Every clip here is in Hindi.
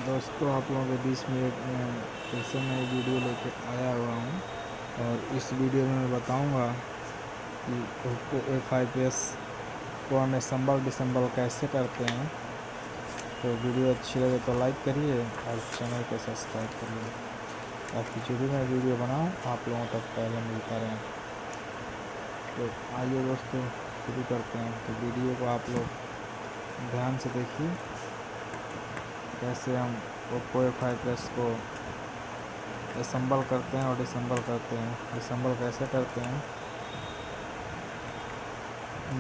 दोस्तों, आप लोगों के बीच में एक मैं फिर से नई वीडियो लेके आया हुआ हूँ और इस वीडियो में मैं बताऊँगा कि Oppo A5s को डिसम्बल कैसे करते हैं। तो वीडियो अच्छी लगे तो लाइक करिए और चैनल को सब्सक्राइब करिए ताकि जो भी मैं वीडियो बनाऊँ आप लोगों तक पहले मिलता रहे। तो आइए दोस्तों शुरू करते हैं। तो वीडियो को आप लोग ध्यान से देखिए कैसे हम Oppo A5s को असेंबल करते हैं और डिसम्बल करते हैं। डिसम्बल कैसे करते हैं,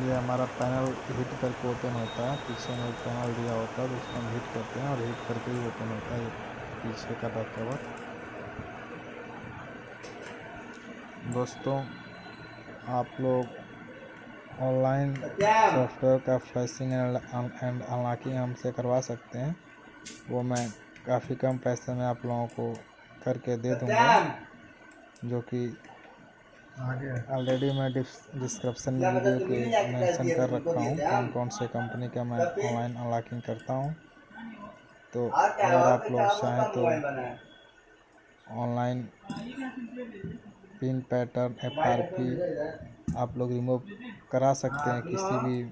ये हमारा पैनल हीट करके ओपन होता है। पीछे में एक पैनल दिया होता है तो उसको हम हीट करते हैं और हीट करके ही ओपन होता है पीछे का बैक कवर। दोस्तों, आप लोग ऑनलाइन सॉफ्टवेयर का फ्लैशिंग एंड अनलॉकिंग हमसे करवा सकते हैं। वो मैं काफ़ी कम पैसे में आप लोगों को करके दे दूँगा, जो कि ऑलरेडी मैं डिस्क्रिप्शन में वीडियो के मेंशन कर रखा हूँ कौन कौन से कंपनी का मैं ऑनलाइन अनलॉकिंग करता हूँ। तो अगर आप लोग चाहें तो ऑनलाइन पिन पैटर्न FRP आप लोग रिमूव करा सकते हैं किसी भी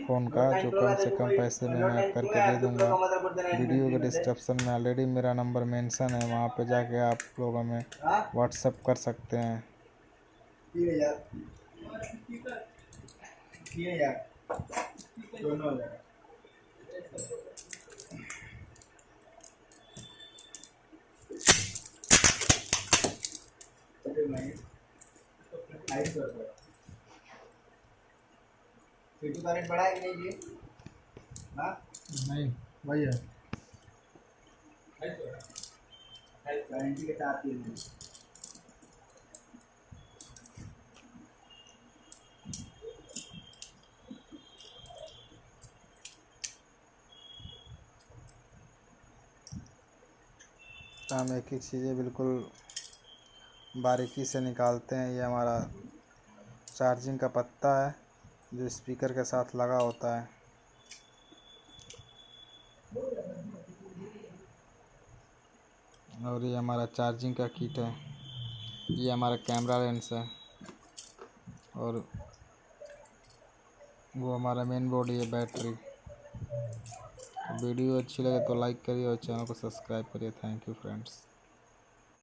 फ़ोन का, जो कम से कम पैसे में मैं करके दे दूंगा। वीडियो के डिस्क्रिप्शन में ऑलरेडी मेरा नंबर मेंशन है, वहाँ पे जाके आप लोग हमें व्हाट्सएप कर सकते हैं। 3,000 दोनों बड़ा है नहीं जी? हाँ नहीं वही है गारंटी के साथ ही है। तो हम एक एक चीज़ें बिल्कुल बारीकी से निकालते हैं। ये हमारा चार्जिंग का पत्ता है जो स्पीकर के साथ लगा होता है। और ये हमारा चार्जिंग का किट है। ये हमारा कैमरा लेंस है और वो हमारा मेन बॉडी है, बैटरी। वीडियो अच्छी लगे तो लाइक करिए और चैनल को सब्सक्राइब करिए। Thank you friends.